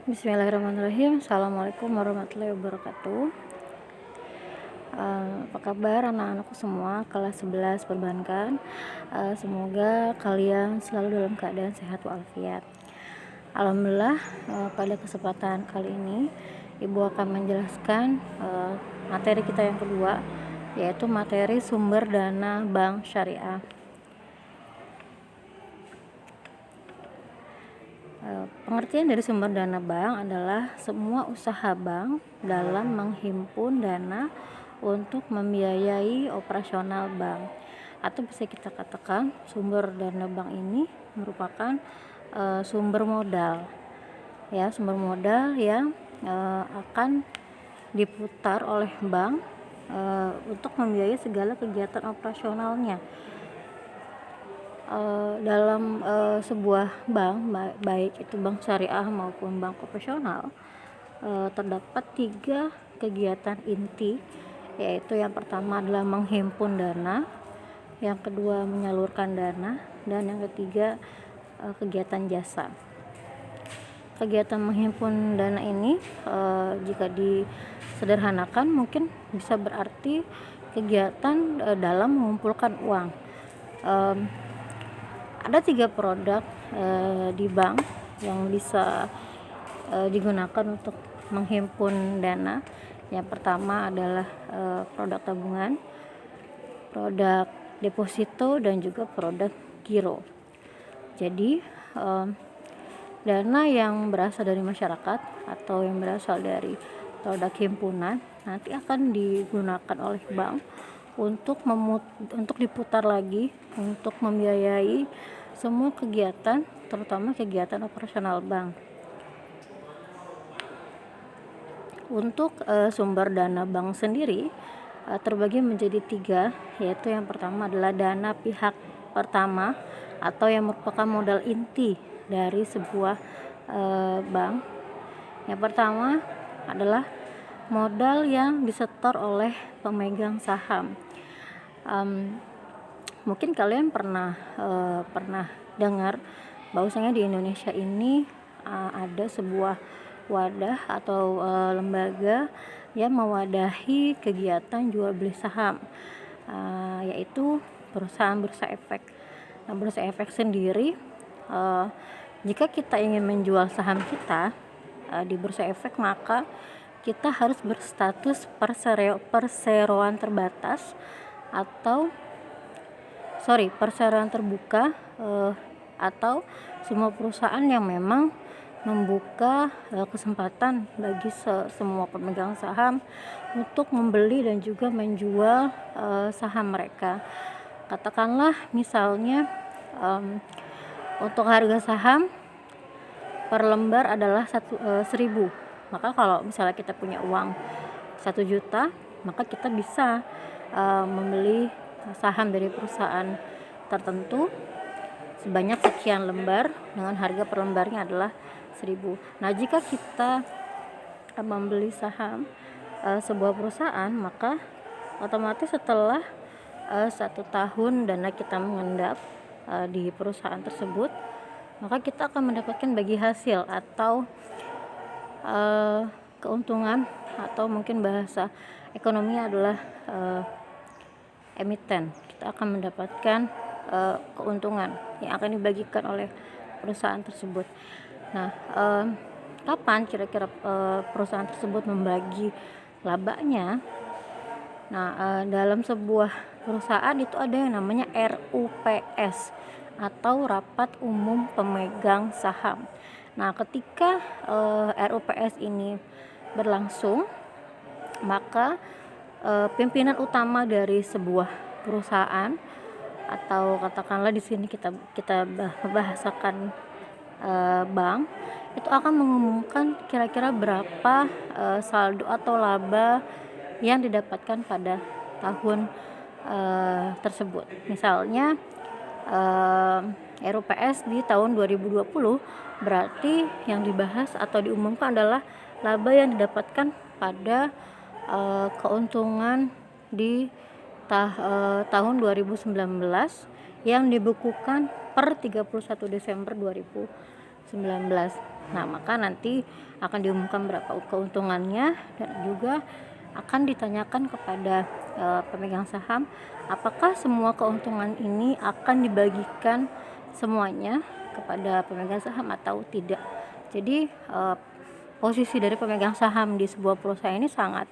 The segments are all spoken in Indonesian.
Bismillahirrahmanirrahim. Assalamualaikum warahmatullahi wabarakatuh. Apa kabar anak-anakku semua kelas 11 perbankan? Semoga kalian selalu dalam keadaan sehat walafiat. Alhamdulillah, pada kesempatan kali ini Ibu akan menjelaskan materi kita yang kedua, yaitu materi sumber dana bank syariah. Pengertian dari sumber dana bank adalah semua usaha bank dalam menghimpun dana untuk membiayai operasional bank, atau bisa kita katakan sumber dana bank ini merupakan sumber modal yang akan diputar oleh bank untuk membiayai segala kegiatan operasionalnya. Dalam sebuah bank, baik itu bank syariah maupun bank konvensional, terdapat 3 kegiatan inti, yaitu yang pertama adalah menghimpun dana, yang kedua menyalurkan dana, dan yang ketiga kegiatan jasa. Kegiatan menghimpun dana ini jika disederhanakan mungkin bisa berarti kegiatan dalam mengumpulkan uang. Ada 3 produk di bank yang bisa digunakan untuk menghimpun dana. Yang pertama adalah produk tabungan, produk deposito, dan juga produk giro. Jadi dana yang berasal dari masyarakat atau yang berasal dari produk himpunan nanti akan digunakan oleh bank untuk diputar lagi untuk membiayai semua kegiatan, terutama kegiatan operasional bank. Untuk sumber dana bank sendiri terbagi menjadi 3, yaitu yang pertama adalah dana pihak pertama atau yang merupakan modal inti dari sebuah bank. Yang pertama adalah modal yang disetor oleh pemegang saham. Mungkin kalian pernah dengar bahwasanya di Indonesia ini ada sebuah wadah atau lembaga yang mewadahi kegiatan jual beli saham, yaitu perusahaan Bursa Efek. Nah, Bursa Efek sendiri, jika kita ingin menjual saham kita di Bursa Efek, maka kita harus berstatus perseroan terbatas atau perseroan terbuka, atau semua perusahaan yang memang membuka kesempatan bagi semua pemegang saham untuk membeli dan juga menjual saham mereka. Katakanlah misalnya untuk harga saham per lembar adalah 1.000. Maka kalau misalnya kita punya uang 1 juta, maka kita bisa membeli saham dari perusahaan tertentu sebanyak sekian lembar dengan harga per lembarnya adalah 1.000. Nah, jika kita membeli saham sebuah perusahaan, maka otomatis setelah 1 tahun dana kita mengendap di perusahaan tersebut, maka kita akan mendapatkan bagi hasil atau keuntungan, atau mungkin bahasa ekonominya adalah emiten. Kita akan mendapatkan keuntungan yang akan dibagikan oleh perusahaan tersebut. Nah, kapan kira-kira perusahaan tersebut membagi labanya? Nah, dalam sebuah perusahaan itu ada yang namanya RUPS atau Rapat Umum Pemegang Saham. Nah, ketika RUPS ini berlangsung, maka pimpinan utama dari sebuah perusahaan, atau katakanlah di sini kita bahasakan bank, itu akan mengumumkan kira-kira berapa saldo atau laba yang didapatkan pada tahun tersebut. Misalnya RUPS di tahun 2020, berarti yang dibahas atau diumumkan adalah laba yang didapatkan pada keuntungan di tahun 2019 yang dibukukan per 31 Desember 2020. Nah, maka nanti akan diumumkan berapa keuntungannya dan juga akan ditanyakan kepada pemegang saham apakah semua keuntungan ini akan dibagikan semuanya kepada pemegang saham atau tidak. Jadi posisi dari pemegang saham di sebuah perusahaan ini sangat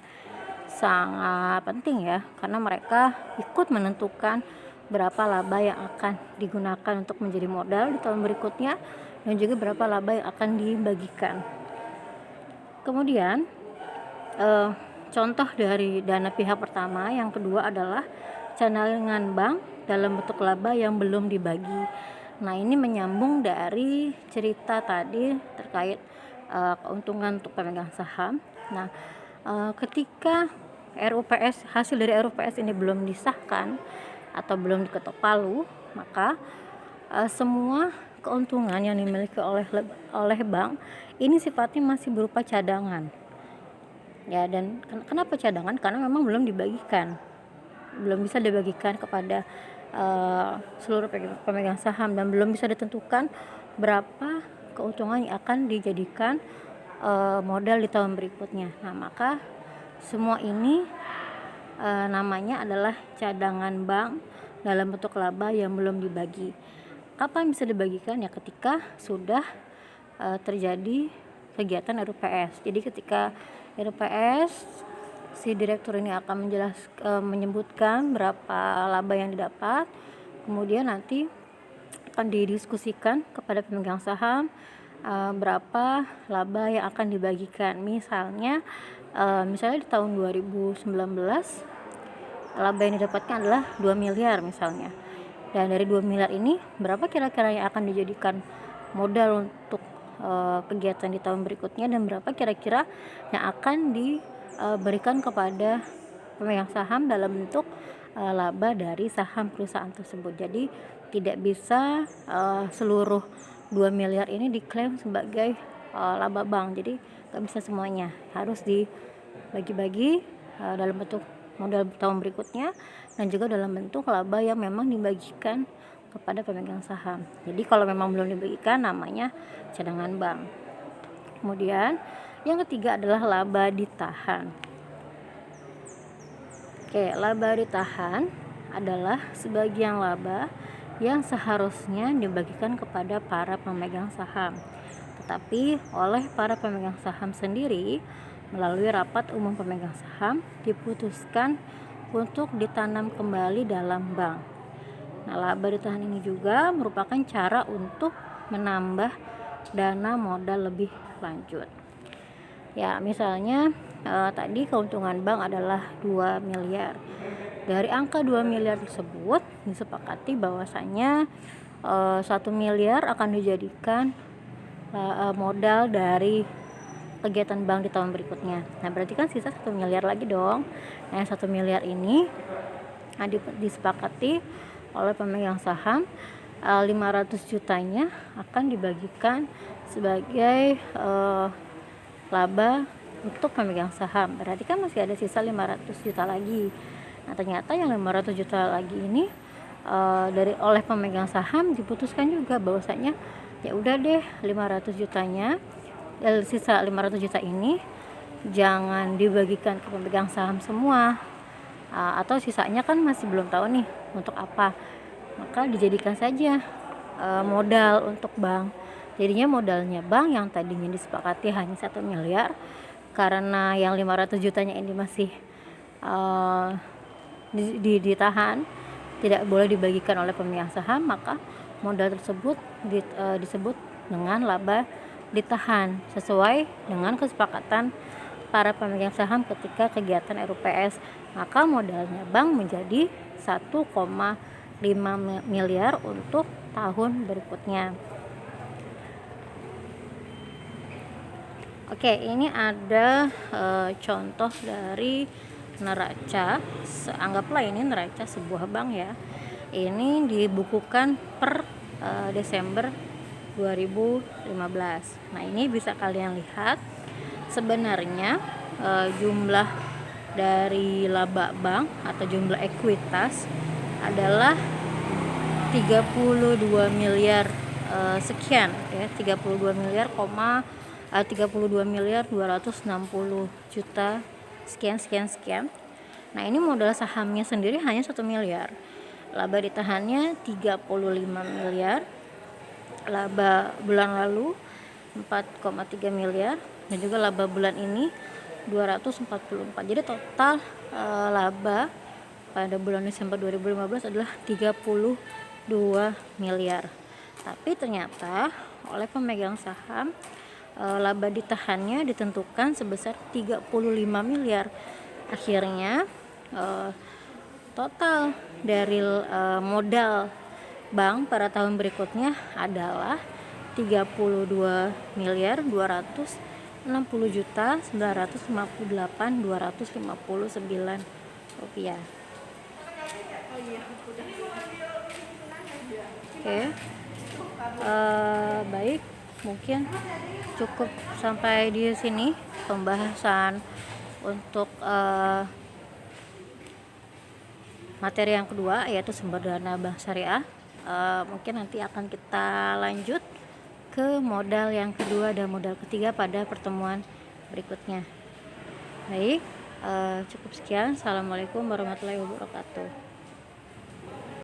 penting ya, karena mereka ikut menentukan berapa laba yang akan digunakan untuk menjadi modal di tahun berikutnya dan juga berapa laba yang akan dibagikan. Kemudian contoh dari dana pihak pertama yang kedua adalah cadangan bank dalam bentuk laba yang belum dibagi. Nah, ini menyambung dari cerita tadi terkait keuntungan untuk pemegang saham. Nah, ketika hasil dari RUPS ini belum disahkan atau belum diketok palu, maka semua keuntungan yang dimiliki oleh bank ini sifatnya masih berupa cadangan. Ya, dan kenapa cadangan? Karena memang belum bisa dibagikan kepada seluruh pemegang saham dan belum bisa ditentukan berapa keuntungan yang akan dijadikan modal di tahun berikutnya. Nah, maka semua ini namanya adalah cadangan bank dalam bentuk laba yang belum dibagi. Kapan bisa dibagikan? Ya ketika sudah terjadi kegiatan RUPS. Jadi ketika RUPS, si direktur ini akan menyebutkan berapa laba yang didapat, kemudian nanti akan didiskusikan kepada pemegang saham berapa laba yang akan dibagikan. Misalnya di tahun 2019 laba yang didapatkan adalah 2 miliar misalnya. Dan dari 2 miliar ini berapa kira-kira yang akan dijadikan modal untuk kegiatan di tahun berikutnya dan berapa kira-kira yang akan diberikan kepada pemegang saham dalam bentuk laba dari saham perusahaan tersebut. Jadi tidak bisa seluruh 2 miliar ini diklaim sebagai laba bank. Jadi gak bisa semuanya, harus dibagi-bagi dalam bentuk modal tahun berikutnya dan juga dalam bentuk laba yang memang dibagikan kepada pemegang saham. Jadi kalau memang belum dibagikan namanya cadangan bank. Kemudian yang ketiga adalah laba ditahan. Laba ditahan adalah sebagian laba yang seharusnya dibagikan kepada para pemegang saham, tetapi oleh para pemegang saham sendiri melalui rapat umum pemegang saham diputuskan untuk ditanam kembali dalam bank. Nah, laba ditahan ini juga merupakan cara untuk menambah dana modal lebih lanjut. Ya, misalnya tadi keuntungan bank adalah 2 miliar. Dari angka 2 miliar tersebut disepakati bahwasanya 1 miliar akan dijadikan modal dari kegiatan bank di tahun berikutnya. Nah, berarti kan sisa 1 miliar lagi dong. Nah, 1 miliar ini disepakati oleh pemegang saham 500 jutanya akan dibagikan sebagai laba untuk pemegang saham. Berarti kan masih ada sisa 500 juta lagi. Nah, ternyata yang 500 juta lagi ini oleh pemegang saham diputuskan juga bahwasanya ya udah deh 500 jutanya, sisa 500 juta ini jangan dibagikan ke pemegang saham semua, atau sisanya kan masih belum tahu nih untuk apa, maka dijadikan saja modal untuk bank. Jadinya modalnya bank yang tadinya disepakati hanya 1 miliar, karena yang 500 jutanya ini masih ditahan, tidak boleh dibagikan oleh pemegang saham, maka modal tersebut disebut dengan laba ditahan sesuai dengan kesepakatan para pemegang saham ketika kegiatan RUPS. Maka modalnya bank menjadi 1,5 miliar untuk tahun berikutnya. Oke, ini ada contoh dari neraca. Anggaplah ini neraca sebuah bank ya. Ini dibukukan per Desember 2015. Nah, ini bisa kalian lihat sebenarnya jumlah dari laba bank atau jumlah ekuitas adalah 32 miliar sekian ya, 32 miliar 260 juta sekian sekian sekian. Nah, ini modal sahamnya sendiri hanya 1 miliar. Laba ditahannya 35 miliar. Laba bulan lalu 4,3 miliar dan juga laba bulan ini 244. Jadi total laba pada bulan Desember 2015 adalah 32 miliar. Tapi ternyata oleh pemegang saham laba ditahannya ditentukan sebesar 35 miliar. Akhirnya total dari modal bank pada tahun berikutnya adalah 32 miliar 260 juta 958.259 rupiah. Oke, baik, mungkin cukup sampai di sini pembahasan untuk materi yang kedua, yaitu sumber dana bank syariah. Mungkin nanti akan kita lanjut ke modal yang kedua dan modal ketiga pada pertemuan berikutnya. Baik, cukup sekian. Assalamualaikum warahmatullahi wabarakatuh.